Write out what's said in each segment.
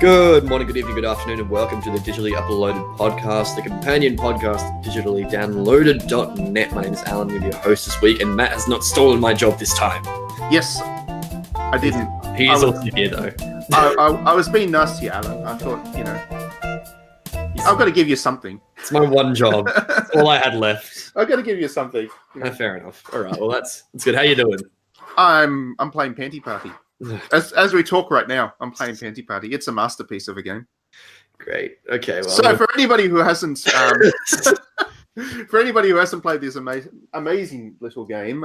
Good morning, good evening, good afternoon, and welcome to the Digitally Uploaded Podcast, the companion podcast of digitallydownloaded.net. My name is Alan, I'm your host this week, and Matt has not stolen my job this time. Yes, I didn't. He is also here, though. I was being nice to you, Alan. I thought, I've got to give you something. It's my one job. It's all I had left. I've got to give you something. Fair enough. All right, well, that's good. How you doing? I'm playing Panty Party. As we talk right now, I'm playing Panty Party. It's a masterpiece of a game. Great. Okay. Well, so for anybody who hasn't, played this amazing little game,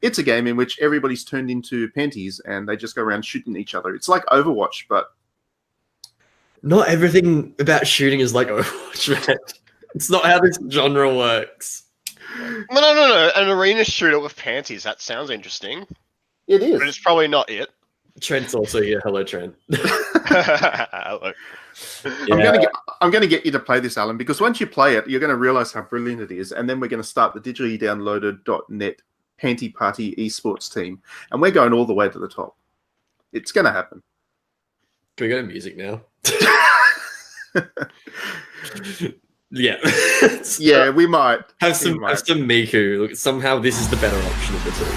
it's a game in which everybody's turned into panties and they just go around shooting each other. It's like Overwatch, but not everything about shooting is like Overwatch, man. It's not how this genre works. No. An arena shooter with panties. That sounds interesting. It is. But it's probably not it. Trent's also here. Hello, Trent. Hello. Yeah. I'm gonna get you to play this, Alan, because once you play it, you're gonna realize how brilliant it is, and then we're gonna start the digitallydownloaded.net Panty Party esports team, and we're going all the way to the top. It's gonna happen. Can we go to music now? Yeah. Yeah, we might. Have some Miku. Look, somehow this is the better option of the two.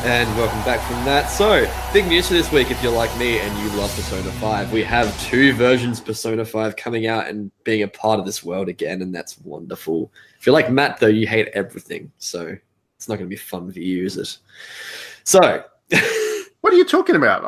And welcome back from that. So, big news for this week if you're like me and you love Persona 5. We have 2 versions of Persona 5 coming out and being a part of this world again, and that's wonderful. If you're like Matt, though, you hate everything, so it's not going to be fun for you, is it? So... What are you talking about?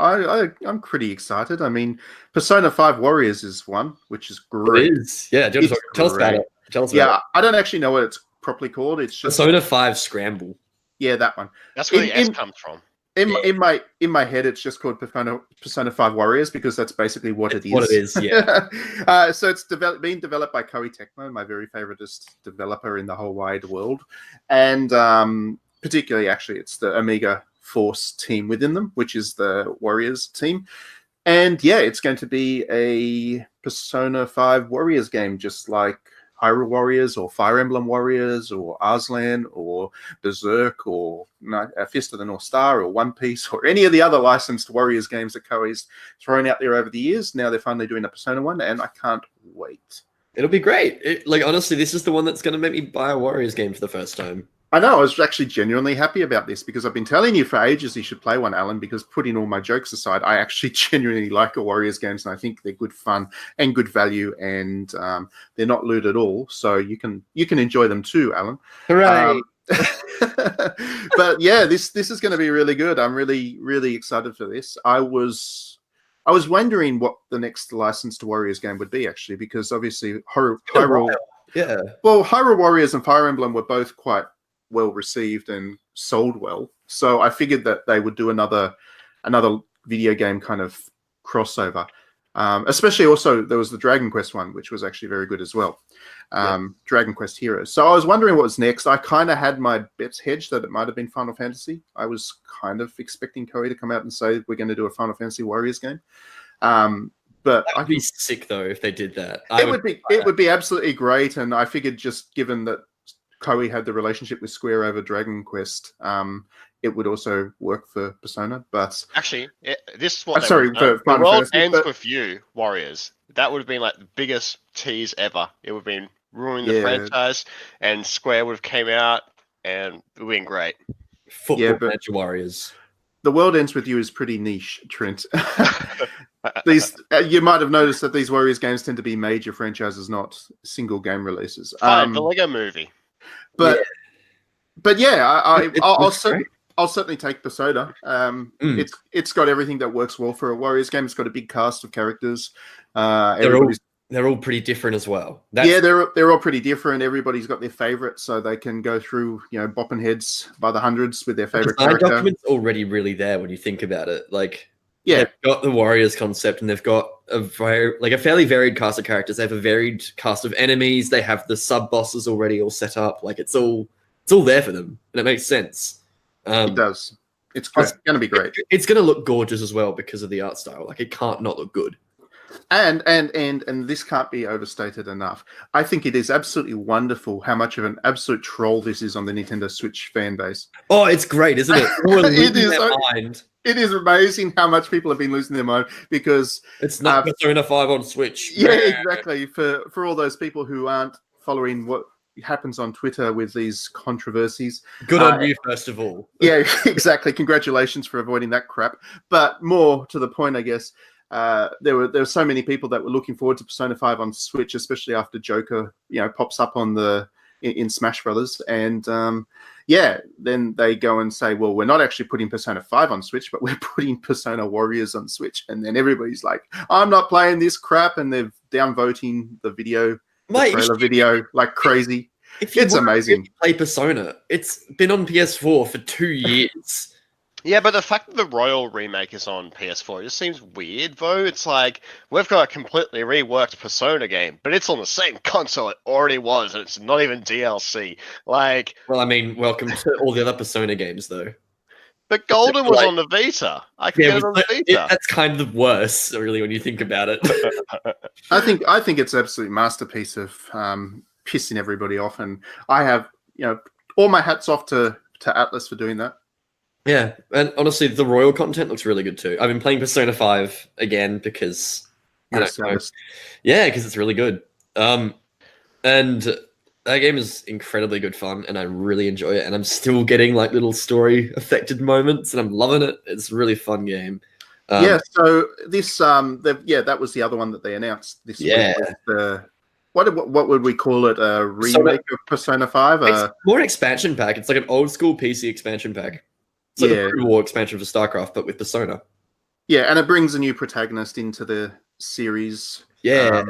I'm pretty excited. I mean, Persona 5 Warriors is one, which is great. It is. Yeah, do you want to tell us about it? Tell us about it. I don't actually know what it's properly called. It's just Persona 5 Scramble. Yeah, that one. That's where the S comes from. In my head, it's just called Persona 5 Warriors because that's basically what it is. What it is, yeah. So it's being developed by Koei Tecmo, my very favoritist developer in the whole wide world, and particularly, actually, it's the Omega Force team within them, which is the Warriors team. And yeah, it's going to be a Persona 5 Warriors game, just like Hyrule Warriors or Fire Emblem Warriors or Arslan or Berserk or Fist of the North Star or One Piece or any of the other licensed Warriors games that Koei's thrown out there over the years. Now they're finally doing a Persona one, and I can't wait. It'll be great. Honestly, this is the one that's going to make me buy a Warriors game for the first time. I know, I was actually genuinely happy about this because I've been telling you for ages you should play one, Alan, because putting all my jokes aside, I actually genuinely like the Warriors games and I think they're good fun and good value, and they're not loot at all, so you can enjoy them too, Alan. Hooray! But yeah, this is going to be really good. I'm really, really excited for this. I was wondering what the next licensed Warriors game would be, actually, because obviously Hyrule... Yeah. Well, Hyrule Warriors and Fire Emblem were both quite well received and sold well, so I figured that they would do another video game kind of crossover. Especially also there was the Dragon Quest one, which was actually very good as well. Dragon Quest Heroes. So I was wondering what was next. I kind of had my bets hedged that it might have been Final Fantasy. I was kind of expecting Koei to come out and say we're going to do a Final Fantasy Warriors game. But I'd be sick though if they did that. It would be absolutely great, and I figured just given that Koei had the relationship with Square over Dragon Quest, it would also work for Persona. But actually, this is what the world ends with you, Warriors. That would have been like the biggest tease ever. It would have been ruining the franchise, and Square would have came out, and it would have been great. Football Manager Warriors. The world ends with you is pretty niche, Trent. These you might have noticed that these Warriors games tend to be major franchises, not single game releases. The Lego Movie. But yeah, I'll certainly take Persona. It's got everything that works well for a Warriors game. It's got a big cast of characters. They're all pretty different as well. They're all pretty different. Everybody's got their favorite, so they can go through, bopping heads by the hundreds with their favorite character. The document's already really there when you think about it. They've got the Warriors concept, and they've got a fairly varied cast of characters. They have a varied cast of enemies. They have the sub bosses already all set up. It's all there for them, and it makes sense. It does. It's going to be great. It's going to look gorgeous as well because of the art style. It can't not look good. And this can't be overstated enough. I think it is absolutely wonderful how much of an absolute troll this is on the Nintendo Switch fan base. Oh, it's great, isn't it? It is amazing how much people have been losing their mind because it's not Persona 5 on Switch. Yeah, exactly. For all those people who aren't following what happens on Twitter with these controversies. Good on you, first of all. Yeah, exactly. Congratulations for avoiding that crap. But more to the point, I guess, there were so many people that were looking forward to Persona 5 on Switch, especially after Joker, pops up on in Smash Brothers, and then they go and say, well, we're not actually putting Persona 5 on Switch, but we're putting Persona Warriors on Switch, and then everybody's like, I'm not playing this crap, and they're downvoting the trailer video like crazy. It's amazing. Play Persona. It's been on PS4 for 2 years. Yeah, but the fact that the Royal remake is on PS4 just seems weird, though. It's like, we've got a completely reworked Persona game, but it's on the same console it already was, and it's not even DLC. Well, I mean, welcome to all the other Persona games, though. But Golden was on the Vita. I can get it on the Vita. That's kind of worse, really, when you think about it. I think it's an absolute masterpiece of pissing everybody off, and I have, all my hats off to Atlas for doing that. Yeah, and honestly, the Royal content looks really good too. I've been playing Persona 5 again because because it's really good. And That game is incredibly good fun, and I really enjoy it. And I'm still getting like little story affected moments, and I'm loving it. It's a really fun game. Yeah, so this that was the other one that they announced this Yeah. week. What would we call it? A remake of Persona 5? It's more an expansion pack. It's like an old school PC expansion pack. It's like a War expansion for StarCraft, but with Persona. Yeah, and it brings a new protagonist into the series. Yeah.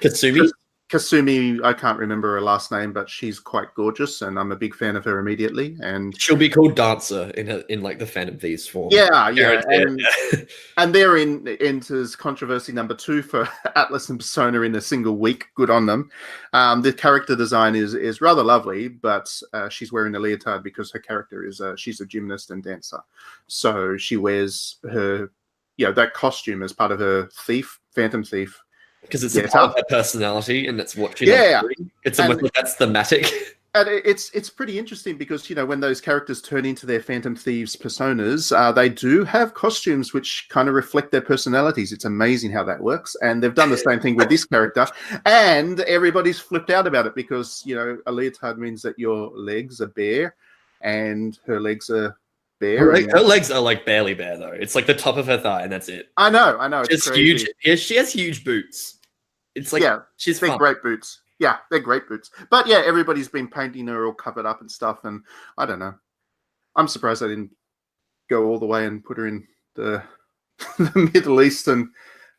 Katsumi? Kasumi, I can't remember her last name, but she's quite gorgeous, and I'm a big fan of her immediately. And she'll be called Dancer in like the Phantom Thieves form. Yeah. And they're enters controversy number 2 for Atlas and Persona in a single week. Good on them. The character design is rather lovely, but she's wearing a leotard because her character is she's a gymnast and dancer, so she wears her that costume as part of her Phantom Thief. Because it's a part of her personality, and that's what she does. It's almost like that's thematic. And it's pretty interesting because when those characters turn into their Phantom Thieves personas, they do have costumes which kind of reflect their personalities. It's amazing how that works, and they've done the same thing with this character. And everybody's flipped out about it because a leotard means that your legs are bare, and her legs are bare. Her legs are like barely bare though. It's like the top of her thigh, and that's it. I know. It's huge. Yeah, she has huge boots. It's like she's they're great boots. Yeah, they're great boots. But yeah, everybody's been painting her all covered up and stuff, and I don't know. I'm surprised I didn't go all the way and put her in the Middle Eastern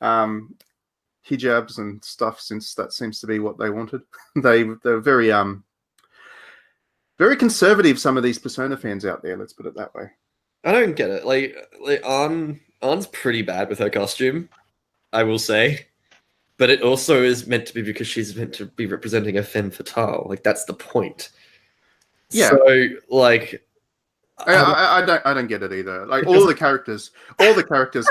hijabs and stuff, since that seems to be what they wanted. They're very very conservative, some of these Persona fans out there, let's put it that way. I don't get it. Like Anne's pretty bad with her costume, I will say. But it also is meant to be because she's meant to be representing a femme fatale. Like, that's the point. Yeah. So, like... I don't get it either. Like, all the characters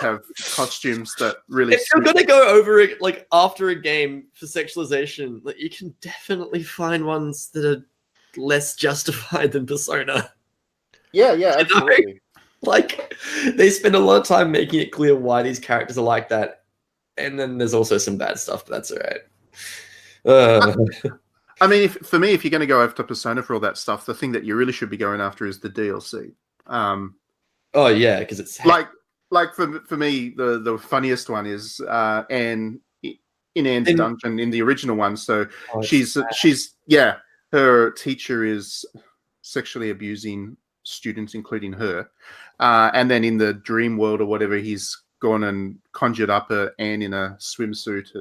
have costumes that really... If you're going to go over it, like, after a game for sexualization, like, you can definitely find ones that are less justified than Persona. Yeah, absolutely. Like, they spend a lot of time making it clear why these characters are like that. And then there's also some bad stuff, but that's all right. I mean, for me, if you're going to go after Persona for all that stuff, the thing that you really should be going after is the DLC. Oh yeah, because it's like for me, the funniest one is Anne in Anne's dungeon in the original one. So she's her teacher is sexually abusing students, including her, and then in the dream world or whatever, he's gone and conjured up Anne in a swimsuit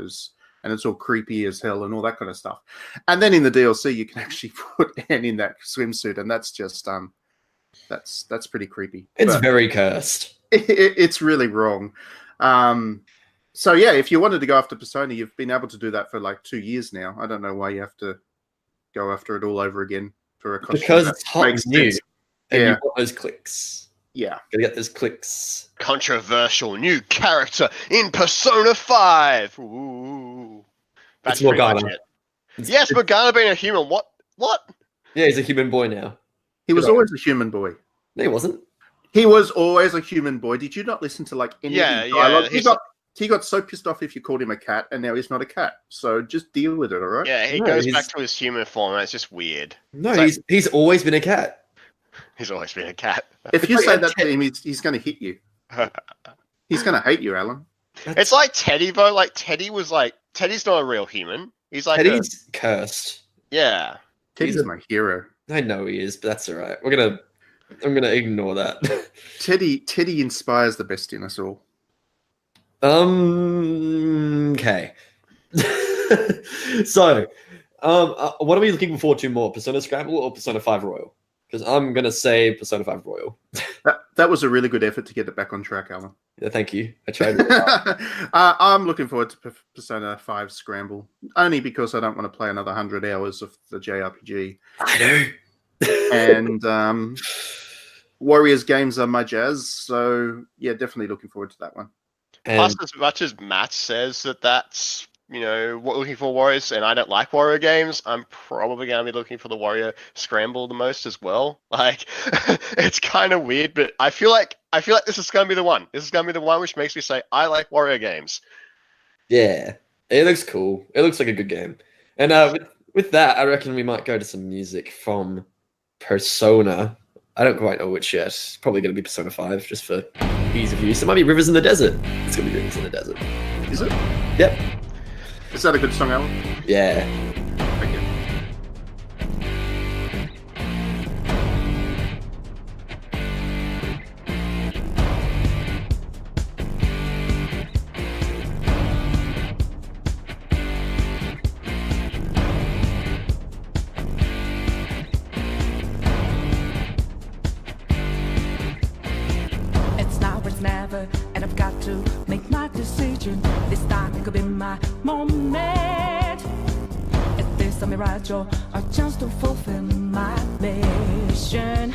and it's all creepy as hell and all that kind of stuff. And then in the DLC, you can actually put Anne in that swimsuit, and that's just that's pretty creepy. It's very cursed. It's really wrong. So yeah, if you wanted to go after Persona, you've been able to do that for like 2 years now. I don't know why you have to go after it all over again for a costume. Because it's hot and new, and you want those clicks. Yeah. Gotta get those clicks. Controversial new character in Persona 5. Ooh. That's Morgana. Yes, Morgana being a human. What? Yeah, he's a human boy now. He was always a human boy. No, he wasn't. He was always a human boy. Did you not listen to like any dialogue? He got so pissed off if you called him a cat, and now he's not a cat. So just deal with it, all right? Yeah, he goes back to his human form, and it's just weird. No, he's always been a cat. He's always been a cat. If you say that to him, he's going to hit you. He's going to hate you, Alan. It's like Teddy, though. Like, Teddy's not a real human. He's like Teddy's cursed. Yeah. Teddy's my hero. I know he is, but that's all right. I'm gonna ignore that. Teddy inspires the best in us all. Okay. So, what are we looking forward to more, Persona Scramble or Persona 5 Royal? Because I'm gonna say Persona 5 Royal. That was a really good effort to get it back on track, Alan. Yeah, thank you. I tried. I'm looking forward to Persona 5 Scramble, only because I don't want to play another 100 hours of the JRPG. I know. And Warriors games are my jazz, so yeah, definitely looking forward to that one. Plus, as much as Matt says that's looking for Warriors, and I don't like Warrior games, I'm probably going to be looking for the Warrior Scramble the most as well. Like, it's kind of weird, but I feel like this is going to be the one. This is going to be the one which makes me say I like Warrior games. Yeah, it looks cool. It looks like a good game. And with that, I reckon we might go to some music from Persona. I don't quite know which yet. Probably going to be Persona 5, just for ease of use. It might be Rivers in the Desert. It's going to be Rivers in the Desert. Is it? Yep. Is that a good song, Alan? Yeah. Thank you. It's now or it's never, and I've got to make my decision. This time it could be my moment. Is this a mirage or a chance to fulfill my mission?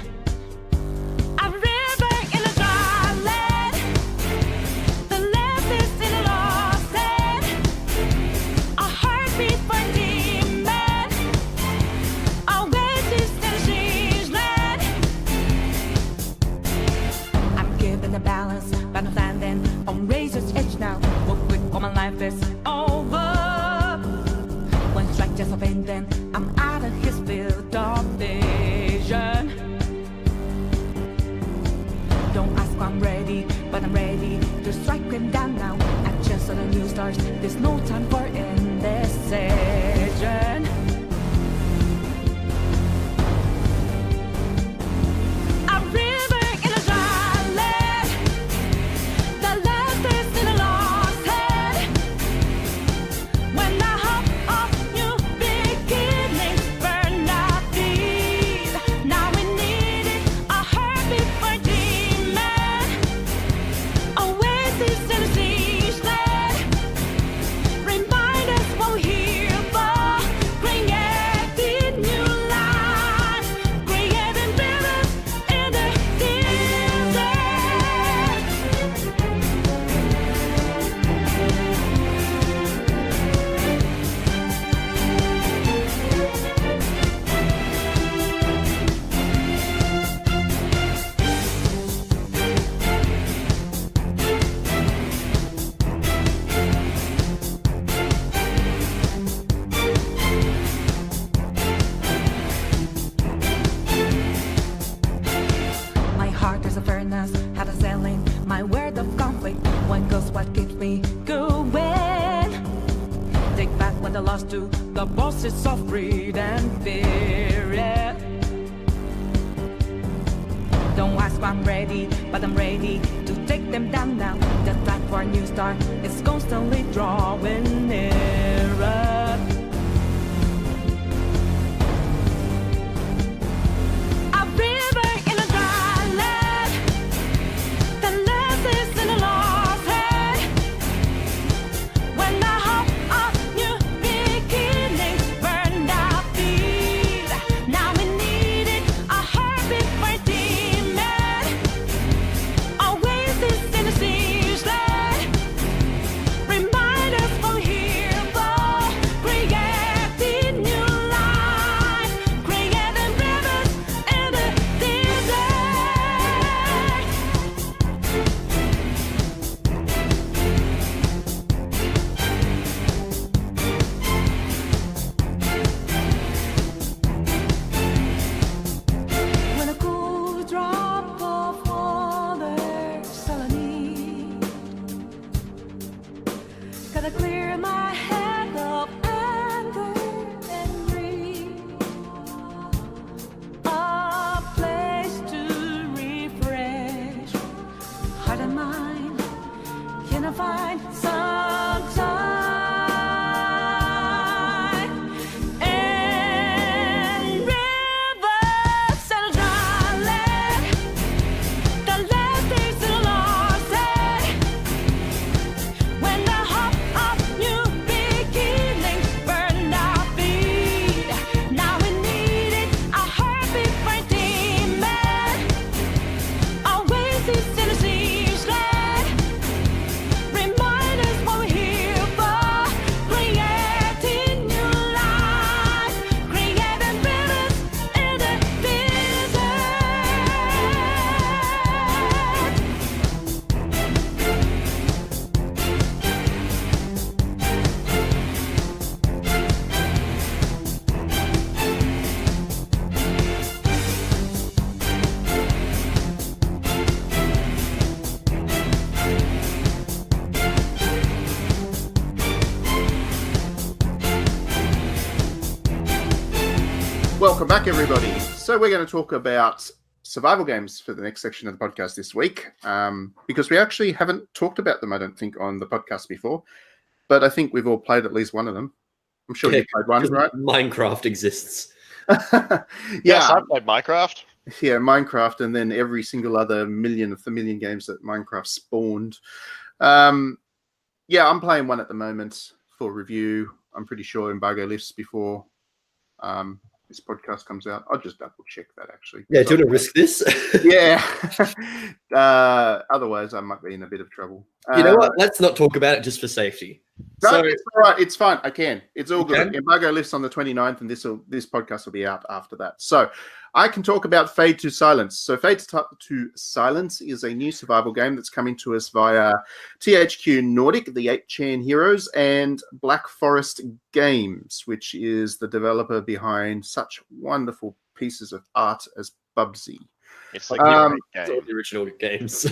A river in a dry land, the left is in a lost land. A heartbeat for a demon, a oasis in a strange land. I'm given the balance, but I'm landing on razor's edge now. Real quick, all my life is over. One strike just a pain, then I'm out of his field of vision. Don't ask why I'm ready, but I'm ready to strike him down now. A chance on a new start, there's no time for indecision. A river in a dry land, the last is in a lost head. When the hope of new beginnings burned out deep, now we need it, a heartbeat for demon, oasis in a siege land. Remind us what we're here for, creating new life, creating rivers in the desert. My heart is a furnace, had a selling my word of conflict. One goes what keeps me going. Take back what I lost to the bosses of greed and fear. Yeah. Don't ask why I'm ready, but I'm ready to take them down now. The time for a new start is constantly drawing nearer. A river in a dry land, the last is in a lost head. When the hope of new beginnings burned out deep, now we need it, a heartbeat for demon, oasis in a siege land. Remind us what we're here back, everybody. So we're going to talk about survival games for the next section of the podcast this week, because we actually haven't talked about them, I don't think, on the podcast before. But I think we've all played at least one of them. I'm sure you played one, right? Minecraft exists. Yes, I played Minecraft. Yeah, Minecraft, and then every single other million games that Minecraft spawned. Yeah, I'm playing one at the moment for review. I'm pretty sure embargo lifts before this podcast comes out. I'll just double check that actually. Yeah, do you want to risk this? Yeah. Otherwise, I might be in a bit of trouble. You know what? Let's not talk about it just for safety. No, it's all right. It's fine. I can. It's all good. Can? Embargo lifts on the 29th, and this podcast will be out after that. So I can talk about Fade to Silence. So Fade to Silence is a new survival game that's coming to us via THQ Nordic, the 8chan Heroes, and Black Forest Games, which is the developer behind such wonderful pieces of art as Bubsy. It's like the The original games.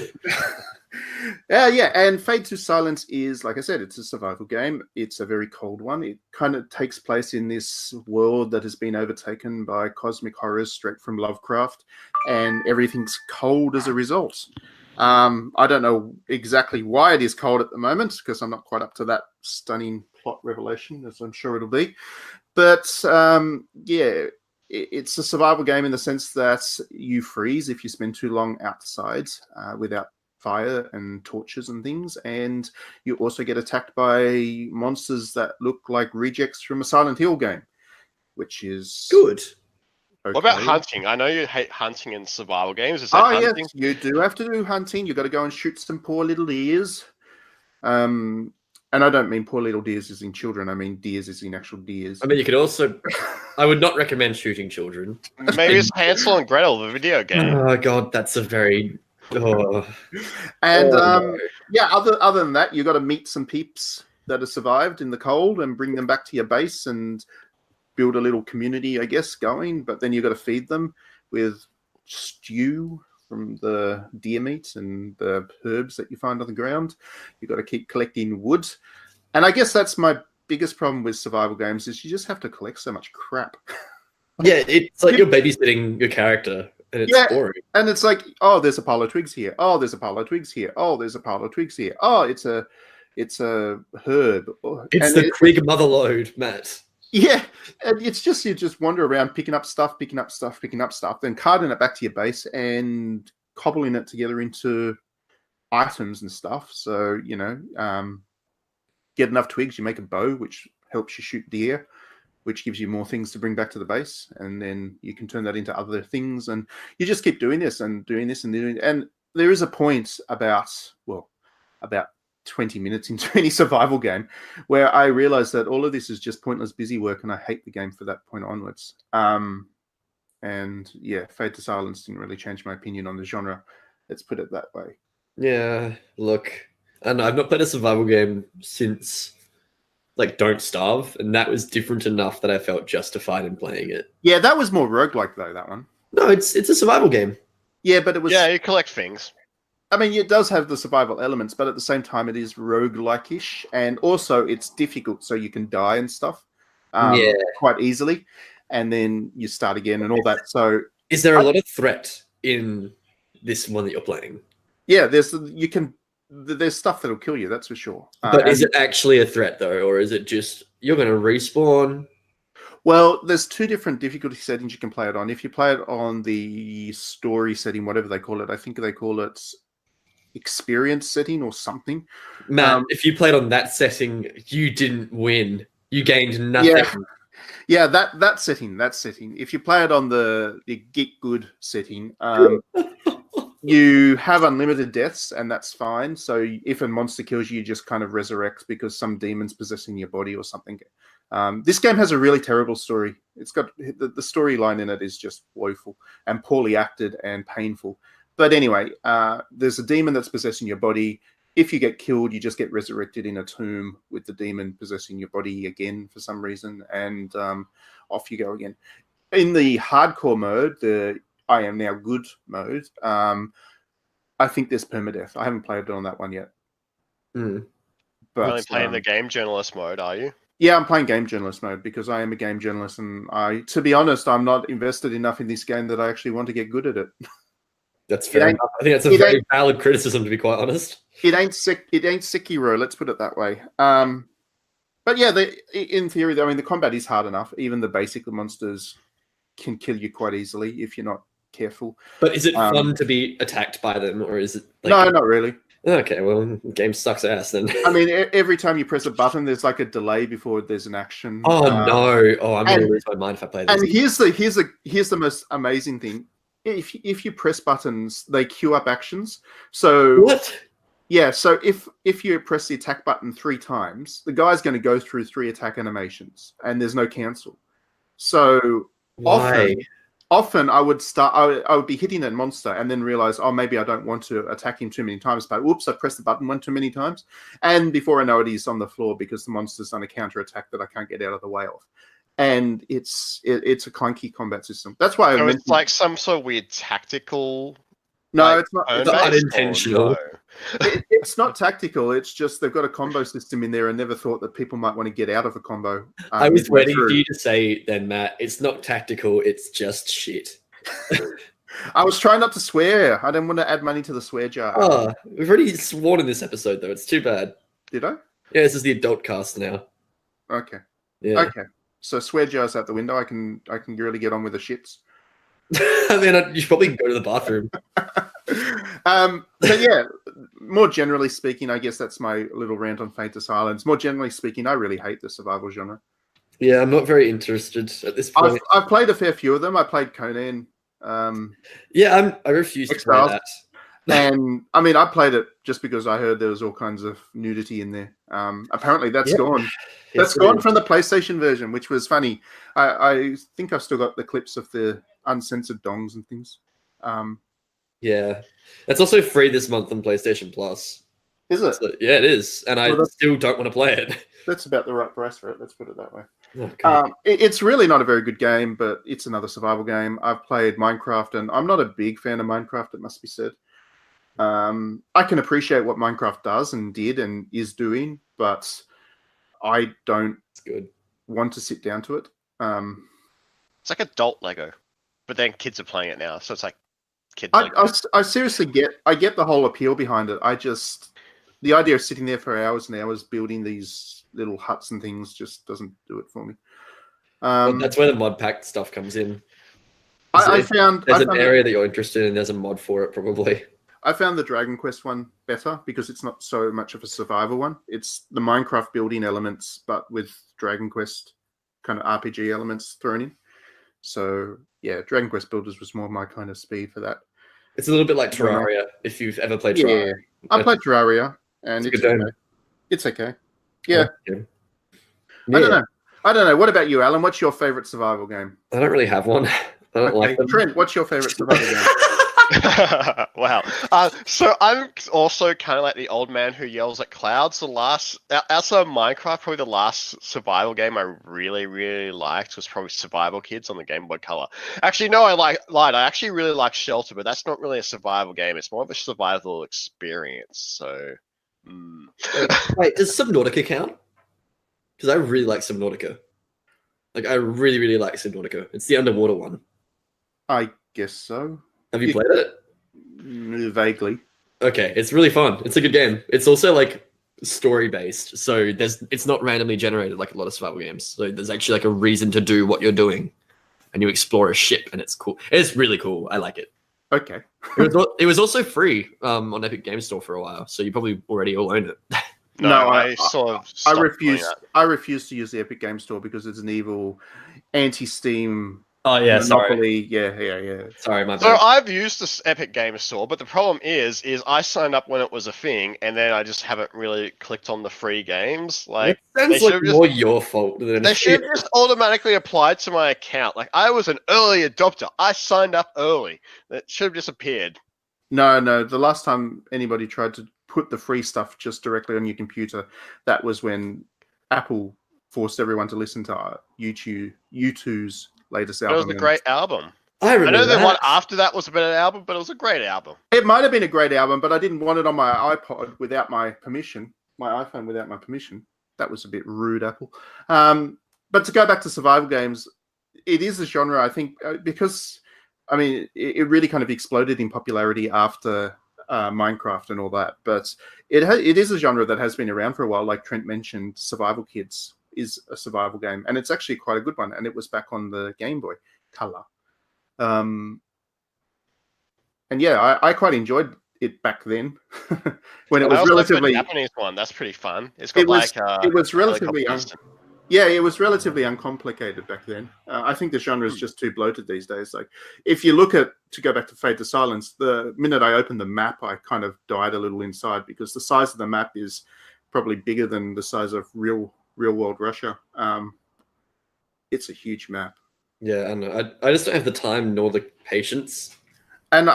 Yeah, and Fade to Silence is, like I said, it's a survival game. It's a very cold one. It kind of takes place in this world that has been overtaken by cosmic horrors straight from Lovecraft, and everything's cold as a result. I don't know exactly why it is cold at the moment, because I'm not quite up to that stunning plot revelation, as I'm sure it'll be. But yeah, it's a survival game in the sense that you freeze if you spend too long outside without fire and torches and things, and you also get attacked by monsters that look like rejects from a Silent Hill game, which is Good. okay. What about hunting? I know you hate hunting in survival games. Is that hunting? Yes, you do have to do hunting. You got to go and shoot some poor little deers. And I don't mean poor little deers as in children. I mean deers as in actual deers. I mean, you could also... I would not recommend shooting children. Maybe it's Hansel and Gretel, the video game. Oh, God, that's a very... Oh. And no. yeah, other than that, you got to meet some peeps that have survived in the cold and bring them back to your base and build a little community, I guess, going. But then you got to feed them with stew from the deer meat and the herbs that you find on the ground. You got to keep collecting wood, and I guess that's my biggest problem with survival games is you just have to collect so much crap. Yeah, it's like you're babysitting your character, and it's boring. And it's like, oh, there's a pile of twigs here. Oh, there's a pile of twigs here. Oh, there's a pile of twigs here. Oh, it's a herb. It's the Krieg Motherlode, Matt. Yeah, and it's just you just wander around picking up stuff, then carting it back to your base and cobbling it together into items and stuff. So, you know, get enough twigs, you make a bow, which helps you shoot deer, which gives you more things to bring back to the base, and then you can turn that into other things, and you just keep doing this and doing this and doing. And there is a point about 20 minutes into any survival game where I realized that all of this is just pointless busy work, and I hate the game for that point onwards. And yeah, Fade to Silence didn't really change my opinion on the genre. Let's put it that way. Yeah, look, and I've not played a survival game since like Don't Starve, and that was different enough that I felt justified in playing it. Yeah, that was more roguelike though, that one. No, it's a survival game. Yeah, but it was... Yeah, you collect things. I mean, it does have the survival elements, but at the same time, it is roguelike-ish, and also it's difficult, so you can die and stuff quite easily, and then you start again and all that. So, is there a lot of threat in this one that you're playing? Yeah, there's stuff that'll kill you, that's for sure. But is it actually a threat though, or is it just you're going to respawn? Well, there's two different difficulty settings you can play it on. If you play it on the story setting, whatever they call it, I think they call it experience setting or something. Matt, if you played on that setting, you didn't win. You gained nothing. Yeah, that setting. If you play it on the Get Good setting, you have unlimited deaths, and that's fine. So if a monster kills you, you just kind of resurrect because some demon's possessing your body or something. This game has a really terrible story. It's got the storyline in it is just woeful and poorly acted and painful. But anyway, there's a demon that's possessing your body. If you get killed, you just get resurrected in a tomb with the demon possessing your body again for some reason, and off you go again. In the hardcore mode, the I am now good mode, I think there's permadeath. I haven't played it on that one yet. Mm. But You're only playing the game journalist mode, are you? Yeah, I'm playing game journalist mode because I am a game journalist, and to be honest, I'm not invested enough in this game that I actually want to get good at it. That's fair enough. I think that's a very valid criticism, to be quite honest. It ain't Sekiro, let's put it that way. But yeah, in theory, I mean, the combat is hard enough. Even the basic monsters can kill you quite easily if you're not careful. But is it fun to be attacked by them, or is it? No, not really. Okay, well, the game sucks ass then. I mean, every time you press a button, there's like a delay before there's an action. Oh no! Oh, I'm gonna lose my mind if I play this. And here's the most amazing thing: if you press buttons, they queue up actions. So what? Yeah, so if you press the attack button 3 times, the guy's going to go through 3 attack animations, and there's no cancel. So why? Often I would be hitting that monster and then realize, oh, maybe I don't want to attack him too many times, but whoops, I pressed the button one too many times. And before I know it, he's on the floor because the monster's on a counter attack that I can't get out of the way of. And it's a clunky combat system. That's why so it's like some sort of weird tactical. No, it's not. It's unintentional. No? It's not tactical. It's just they've got a combo system in there and never thought that people might want to get out of a combo. I was waiting for you to say then, Matt, it's not tactical, it's just shit. I was trying not to swear. I didn't want to add money to the swear jar. Oh, we've already sworn in this episode, though. It's too bad. Did I? Yeah, this is the adult cast now. Okay. Yeah. Okay. So swear jar's out the window. I can really get on with the shits. I mean, you should probably go to the bathroom. But yeah, more generally speaking, I guess that's my little rant on Faintus Islands. More generally speaking, I really hate the survival genre. Yeah, I'm not very interested at this point. I've played a fair few of them. I played Conan. Yeah, I refuse to play that. And I mean, I played it just because I heard there was all kinds of nudity in there. Apparently, that's gone. That's gone from the PlayStation version, which was funny. I think I've still got the clips of the uncensored dongs and things. Yeah, it's also free this month on PlayStation Plus. Is it? So, yeah, it is, and I still don't want to play it. That's about the right price for it. Let's put it that way. Okay. It's really not a very good game, but it's another survival game. I've played Minecraft, and I'm not a big fan of Minecraft, it must be said. I can appreciate what Minecraft does and did and is doing, but I don't want to sit down to it. It's like adult Lego, but then kids are playing it now, so it's like kids. I seriously get the whole appeal behind it. The idea of sitting there for hours and hours building these little huts and things just doesn't do it for me. Well, that's where the mod pack stuff comes in. There's an area that you're interested in. There's a mod for it, probably. I found the Dragon Quest one better because it's not so much of a survival one. It's the Minecraft building elements, but with Dragon Quest kind of RPG elements thrown in. So yeah, Dragon Quest Builders was more my kind of speed for that. It's a little bit like Terraria, if you've ever played Terraria. Yeah, I played Terraria, and it's okay. It's okay. Yeah. I don't know. What about you, Alan? What's your favorite survival game? I don't really have one. I don't like them. Trent, what's your favorite survival game? Wow. So I'm also kind of like the old man who yells at clouds. Outside of Minecraft, probably the last survival game I really, really liked was probably Survival Kids on the Game Boy Color. Actually, no, I lied. I actually really like Shelter, but that's not really a survival game. It's more of a survival experience. So, Wait, does Subnautica count? Because I really like Subnautica. Like, I really, really like Subnautica. It's the underwater one. I guess so. Have you played it? Vaguely. Okay, it's really fun. It's a good game. It's also like story based, so it's not randomly generated like a lot of survival games. So there's actually like a reason to do what you're doing, and you explore a ship, and it's cool. It's really cool. I like it. Okay. It was also free on Epic Games Store for a while, so you probably already all own it. No, I sort of. I refuse to use the Epic Games Store because it's an evil anti-Steam. Oh yeah, Monopoly. Sorry. Yeah. Sorry, my bad. So I've used this Epic Games Store, but the problem is I signed up when it was a thing, and then I just haven't really clicked on the free games. Like, it sounds like more your fault than they should have just automatically applied to my account. Like, I was an early adopter. I signed up early. That should have just appeared. No. The last time anybody tried to put the free stuff just directly on your computer, that was when Apple forced everyone to listen to U2's latest album. It was a great album. I know the one after that was a better album, but it was a great album. It might have been a great album, but I didn't want it on my iPod without my permission, my iPhone without my permission. That was a bit rude, Apple. But to go back to survival games, it is a genre, I think, because, I mean, it really kind of exploded in popularity after Minecraft and all that. But it is a genre that has been around for a while. Like Trent mentioned, Survival Kids is a survival game, and it's actually quite a good one. And it was back on the Game Boy Color. And yeah, I quite enjoyed it back then when it was relatively the Japanese one. That's pretty fun. It's got it was relatively it was relatively uncomplicated back then. I think the genre is just too bloated these days. Like if you look at, to go back to Fade to Silence, the minute I opened the map, I kind of died a little inside because the size of the map is probably bigger than the size of real world Russia. It's a huge map. Yeah, I know. I just don't have the time nor the patience. And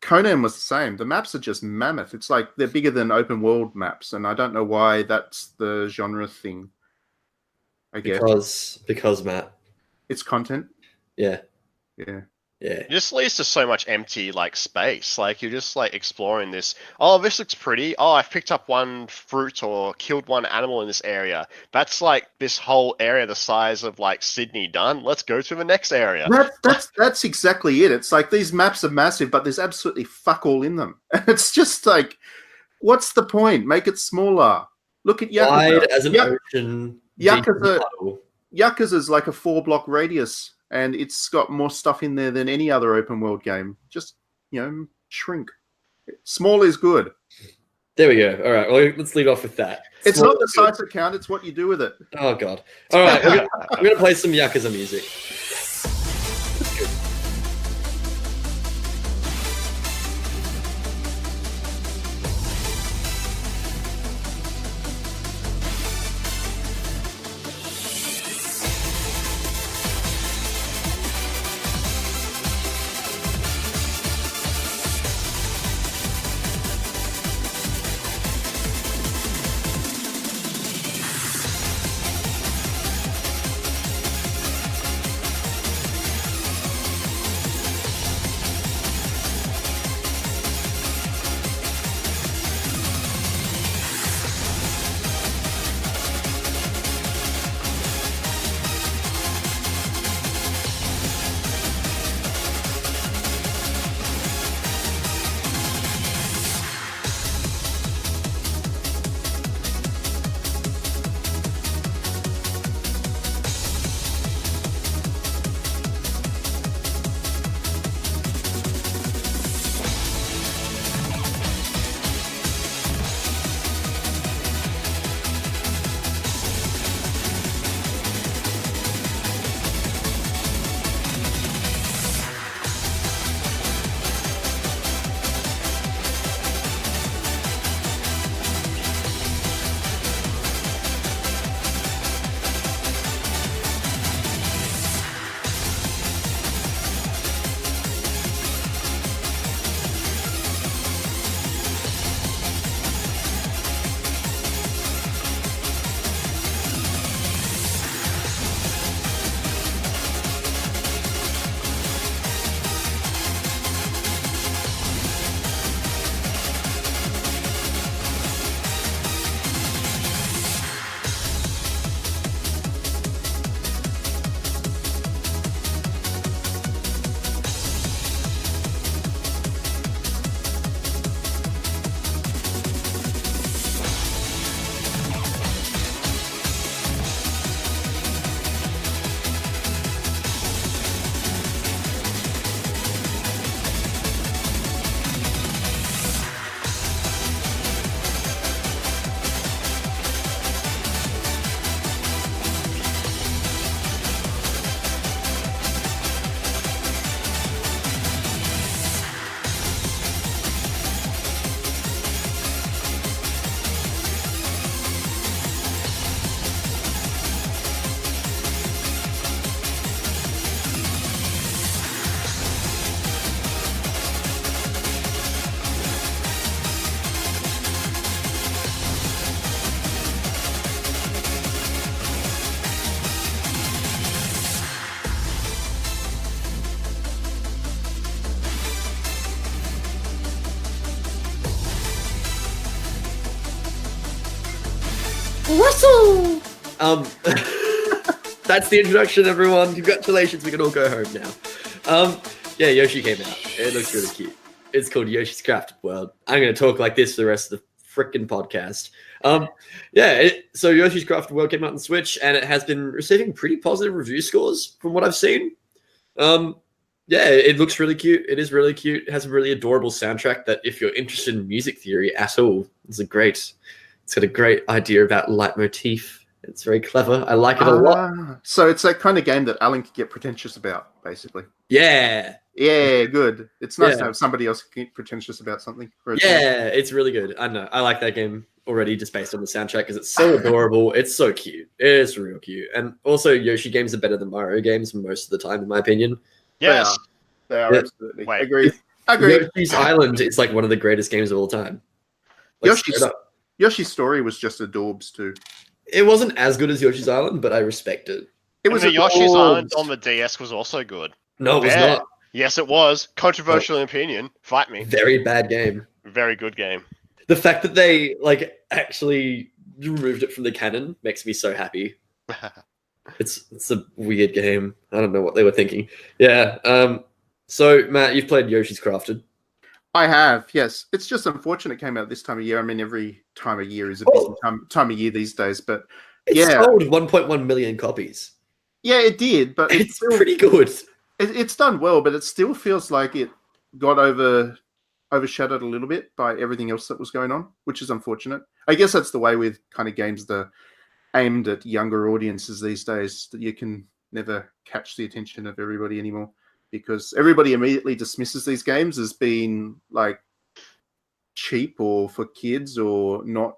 Conan was the same. The maps are just mammoth. It's like they're bigger than open world maps, and I don't know why that's the genre thing. I guess because Matt, it's content. Yeah. It just leads to so much empty like space. Like you're just like exploring this. Oh, this looks pretty. Oh, I've picked up one fruit or killed one animal in this area. That's like this whole area the size of like Sydney done. Let's go to the next area. That's exactly it. It's like these maps are massive, but there's absolutely fuck all in them. It's just like, what's the point? Make it smaller. Look at Yakuza. Wide as an ocean. Yakuza is like a 4-block radius. And it's got more stuff in there than any other open world game. Just, shrink. Small is good. There we go. All right. Well, let's leave off with that. It's not the size that count. It's what you do with it. Oh, God. All right. We're going to play some Yakuza music. Russell. That's the introduction, everyone. Congratulations, we can all go home now. Yeah, Yoshi came out. It looks really cute. It's called Yoshi's Crafted World. I'm going to talk like this for the rest of the freaking podcast. So Yoshi's Crafted World came out on Switch, and it has been receiving pretty positive review scores from what I've seen. It looks really cute. It is really cute. It has a really adorable soundtrack that, if you're interested in music theory at all, it's got a great idea about leitmotif. It's very clever. I like it a lot. So it's that kind of game that Alan could get pretentious about, basically. Yeah. Yeah, good. It's nice to have somebody else get pretentious about something. It's really good. I know. I like that game already just based on the soundtrack because it's so adorable. It's so cute. It's real cute. And also, Yoshi games are better than Mario games most of the time, in my opinion. Yes. They are absolutely. Agreed. Yoshi's Island is like one of the greatest games of all time. Like, Yoshi's Story was just adorbs too. It wasn't as good as Yoshi's Island, but I respect it. It was Yoshi's Island on the DS was also good. No, it was not. Yes, it was. Controversial opinion. Fight me. Very bad game. Very good game. The fact that they actually removed it from the canon makes me so happy. It's a weird game. I don't know what they were thinking. Yeah. So Matt, you've played Yoshi's Crafted. I have, yes. It's just unfortunate it came out this time of year. I mean, every time of year is a busy time of year these days, but it sold 1.1 million copies. Yeah, it did, but it's pretty good. It's done well, but it still feels like it got overshadowed a little bit by everything else that was going on, which is unfortunate. I guess that's the way with kind of games that are aimed at younger audiences these days, that you can never catch the attention of everybody anymore, because everybody immediately dismisses these games as being like cheap or for kids or not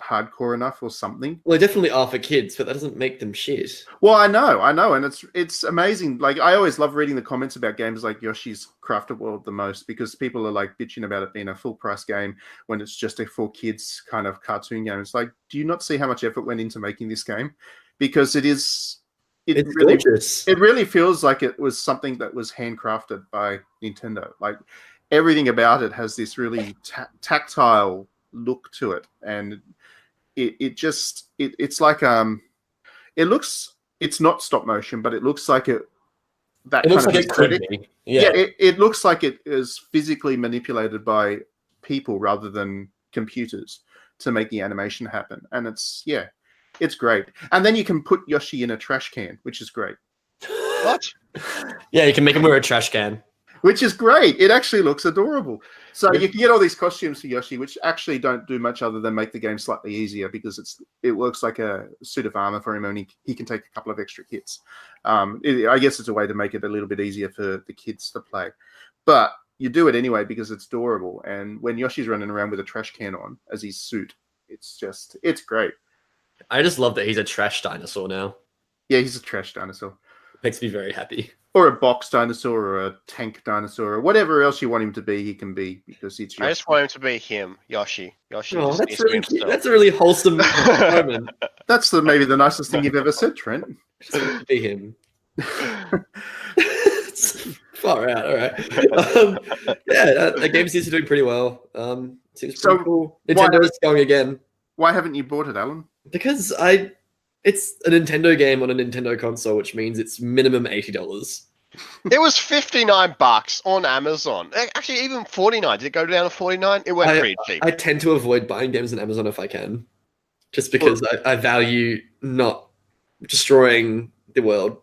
hardcore enough or something. Well, they definitely are for kids, but that doesn't make them shit. Well, I know, and it's amazing. Like, I always love reading the comments about games like Yoshi's Crafted World the most, because people are like bitching about it being a full price game when it's just a for kids kind of cartoon game. It's like, do you not see how much effort went into making this game? Because it's really gorgeous. It really feels like it was something that was handcrafted by Nintendo. Like, everything about it has this really tactile look to it, and it's like it's not stop motion, but it looks like it looks like it could be. Yeah, it looks like it is physically manipulated by people rather than computers to make the animation happen, and it's great. And then you can put Yoshi in a trash can, which is great. What? Yeah, you can make him wear a trash can, which is great. It actually looks adorable. So you can get all these costumes for Yoshi, which actually don't do much other than make the game slightly easier, because it works like a suit of armor for him, and he can take a couple of extra hits. I guess it's a way to make it a little bit easier for the kids to play. But you do it anyway because it's adorable. And when Yoshi's running around with a trash can on as his suit, it's great. I just love that he's a trash dinosaur now. Yeah, he's a trash dinosaur. Makes me very happy. Or a box dinosaur, or a tank dinosaur, or whatever else you want him to be, he can be, because it's Yoshi. I just want him to be him, Yoshi. Oh, that's really cute. That's a really wholesome moment. That's maybe the nicest thing you've ever said, Trent. Just be him. Far out, all right. The game seems to be doing pretty well. Seems pretty cool. Nintendo's going again. Why haven't you bought it, Alan? Because it's a Nintendo game on a Nintendo console, which means it's minimum $80. It was $59 on Amazon. Actually, even $49. Did it go down to $49? It went pretty cheap. I tend to avoid buying games on Amazon if I can, just because I value not destroying the world.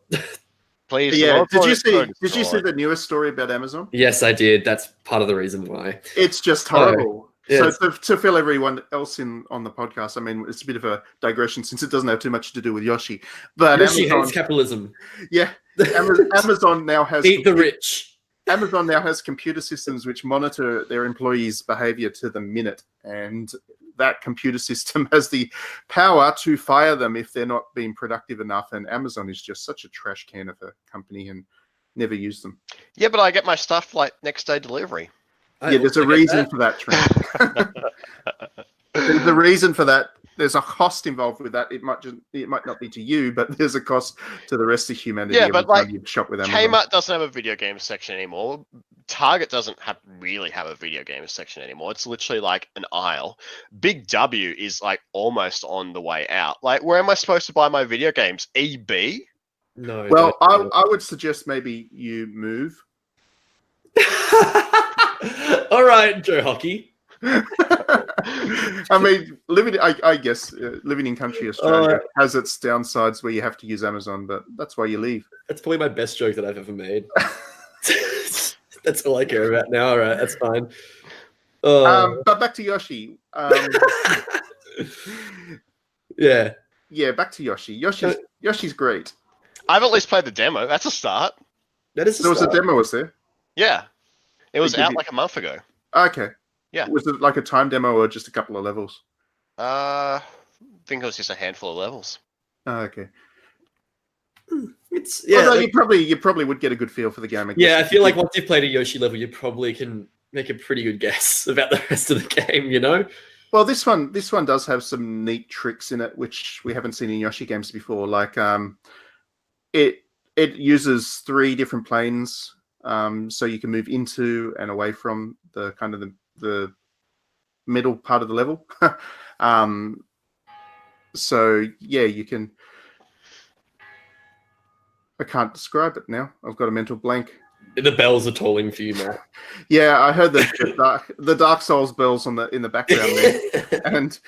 Please. Yeah. Did you see the newest story about Amazon? Yes, I did. That's part of the reason why. It's just horrible. Yes. So to fill everyone else in on the podcast, I mean, it's a bit of a digression since it doesn't have too much to do with Yoshi. But Yoshi hates capitalism. Yeah, Amazon now has eat the rich. Amazon now has computer systems which monitor their employees' behavior to the minute, and that computer system has the power to fire them if they're not being productive enough. And Amazon is just such a trash can of a company, and never use them. Yeah, but I get my stuff like next day delivery. Yeah, there's a reason for that, Trent. There's a reason for that. There's a cost involved with that. It might not be to you, but there's a cost to the rest of humanity. Yeah, but like you shop with Amazon. Kmart doesn't have a video game section anymore. Target doesn't really have a video games section anymore. It's literally like an aisle. Big W is like almost on the way out. Like, where am I supposed to buy my video games? EB? No. Well, don't. I would suggest maybe you move. All right, Joe Hockey. I mean, I guess living in country Australia has its downsides where you have to use Amazon, but that's why you leave. That's probably my best joke that I've ever made. That's all I care about now. All right, that's fine. But back to Yoshi. Yeah. Yeah, back to Yoshi. Yoshi's great. I've at least played the demo. That's a start. That is There was a demo, was there? Yeah. It was Did out you- like a month ago. Okay. Yeah. Was it like a time demo or just a couple of levels? I think it was just a handful of levels. Oh, okay. It's Although like- you probably would get a good feel for the game. I guess. yeah, I feel like once you've played a Yoshi level, you probably can make a pretty good guess about the rest of the game, you know? Well, this one does have some neat tricks in it, which we haven't seen in Yoshi games before. Like, it uses 3 different planes, so you can move into and away from the kind of the middle part of the level. So yeah, you can. I can't describe it now. I've got a mental blank. The bells are tolling for you, Matt. Yeah, I heard the Dark Souls bells in the background there, and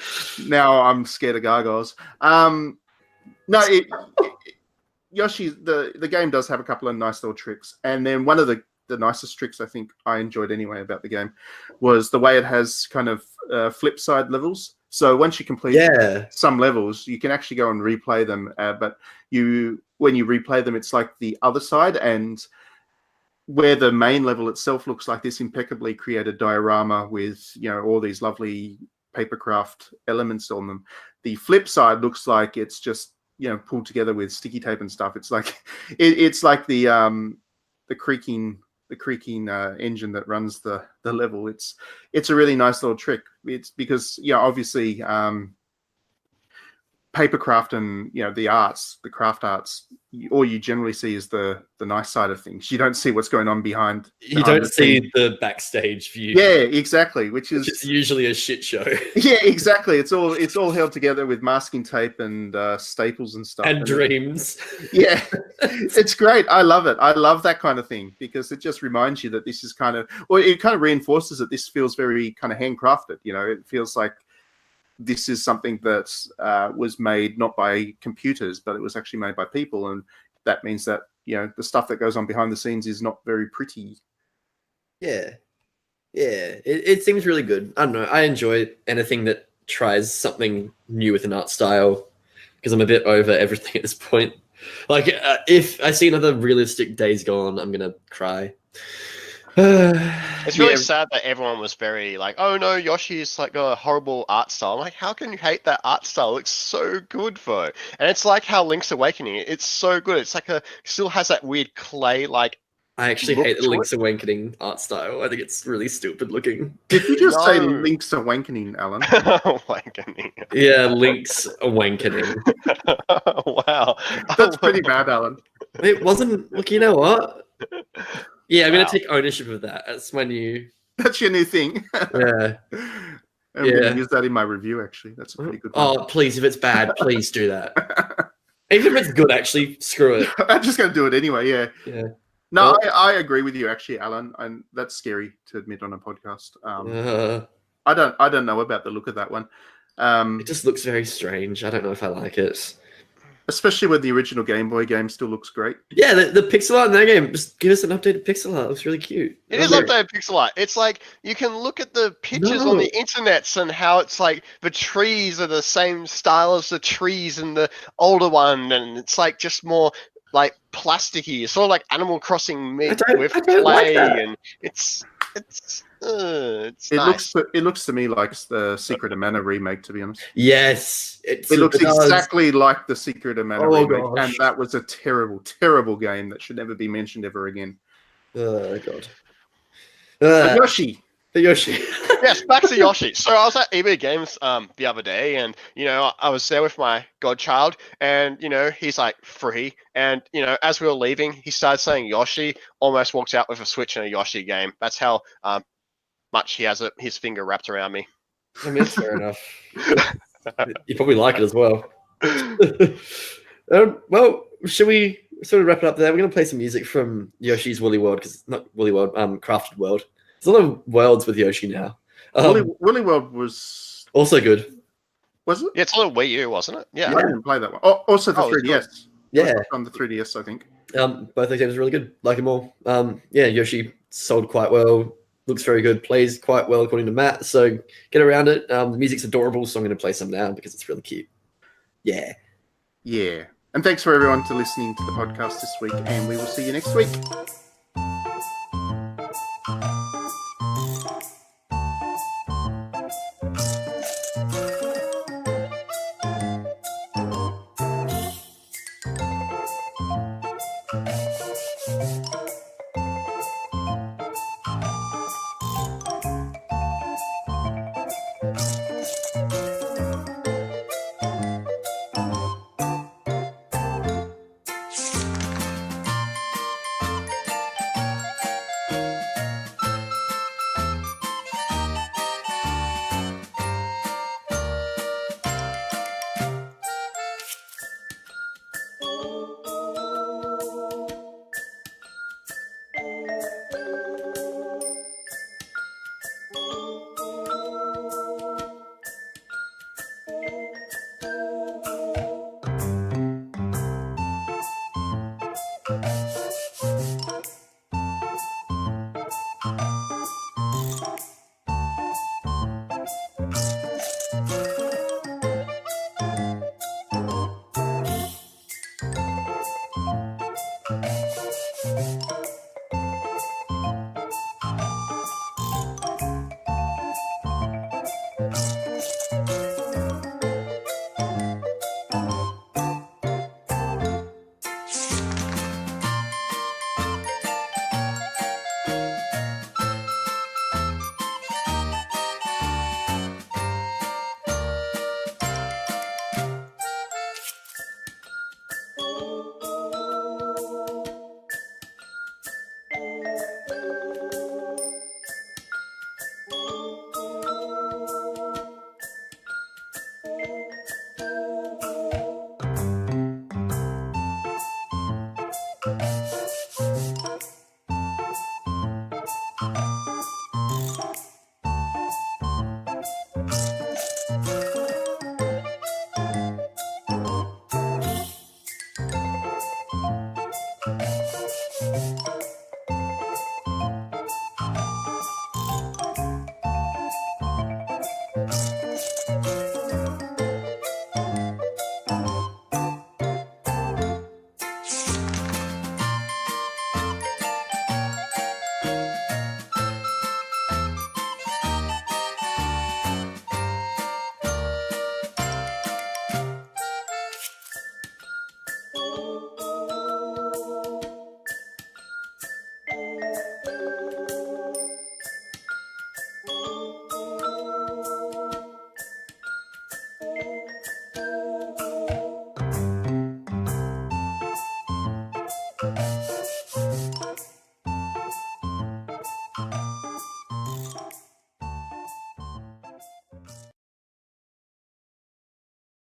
now I'm scared of gargoyles. Yoshi, the game does have a couple of nice little tricks, and then one of the nicest tricks I think I enjoyed anyway about the game was the way it has kind of flip side levels. So once you complete some levels, you can actually go and replay them, but when you replay them, it's like the other side, and where the main level itself looks like this impeccably created diorama with all these lovely papercraft elements on them. The flip side looks like it's just pulled together with sticky tape and stuff. It's like it's like the creaking engine that runs the level. It's a really nice little trick. It's because obviously papercraft and the craft arts, all you generally see is the nice side of things. You don't see what's going on behind. You don't see the backstage view. Yeah, exactly. Which is usually a shit show. Yeah, exactly. It's all held together with masking tape and staples and stuff. And dreams. Yeah, it's great. I love it. I love that kind of thing because it just reminds you that this is it kind of reinforces that this feels very kind of handcrafted. It feels like this is something that was made not by computers, but it was actually made by people. And that means that, the stuff that goes on behind the scenes is not very pretty. Yeah. Yeah. It seems really good. I don't know. I enjoy anything that tries something new with an art style because I'm a bit over everything at this point. Like, if I see another realistic Days Gone, I'm going to cry. It's really sad that everyone was very like, oh no, Yoshi's like a horrible art style. I'm like, how can you hate that art style? It looks so good, though. And it's like how Link's Awakening, it's so good. It's like still has that weird clay like. I actually hate the Link's Awakening art style. I think it's really stupid looking. Did you just say Link's Awakening, Alan? Awakening. Yeah, Link's Awakening. Wow. That's pretty bad, Alan. It wasn't. Look, you know what? Yeah, I'm going to take ownership of that. That's my new... That's your new thing. Yeah. I'm going to use that in my review, actually. That's a pretty good one. Oh, please, if it's bad, please do that. Even if it's good, actually, screw it. I'm just going to do it anyway, yeah. Yeah. No, I agree with you, actually, Alan. And that's scary to admit on a podcast. I don't know about the look of that one. It just looks very strange. I don't know if I like it. Especially when the original Game Boy game still looks great. Yeah, the pixel art in that game, just give us an updated pixel art. It looks really cute. It is updated pixel art. It's like you can look at the pictures on the internets and how it's like the trees are the same style as the trees in the older one, and it's like just more like plasticky. It's sort of like Animal Crossing with clay, like and it's nice. It looks to me like the Secret of Mana remake, to be honest. Yes, it looks exactly like the Secret of Mana remake, gosh. and that was a terrible, terrible game that should never be mentioned ever again. Oh god. Yoshi. Yes, back to Yoshi. So I was at EB Games the other day, and I was there with my godchild, and he's like 3, and as we were leaving, he started saying Yoshi. Almost walked out with a Switch and a Yoshi game. That's how much he has his finger wrapped around me. I mean, it's fair enough. You probably like it as well. Well, should we sort of wrap it up there? We're going to play some music from Yoshi's Woolly World, because not Woolly World, Crafted World. There's a lot of worlds with Yoshi now. Woolly World was Also good. Was it? Yeah, it's on Wii U, wasn't it? Yeah. I didn't play that one. Oh, also the 3DS. Yeah. On the 3DS, I think. Both those games are really good. Like them all. Yeah, Yoshi sold quite well. Looks very good. Plays quite well according to Matt. So get around it. The music's adorable, so I'm going to play some now because it's really cute. Yeah. Yeah. And thanks for everyone to listening to the podcast this week, and we will see you next week.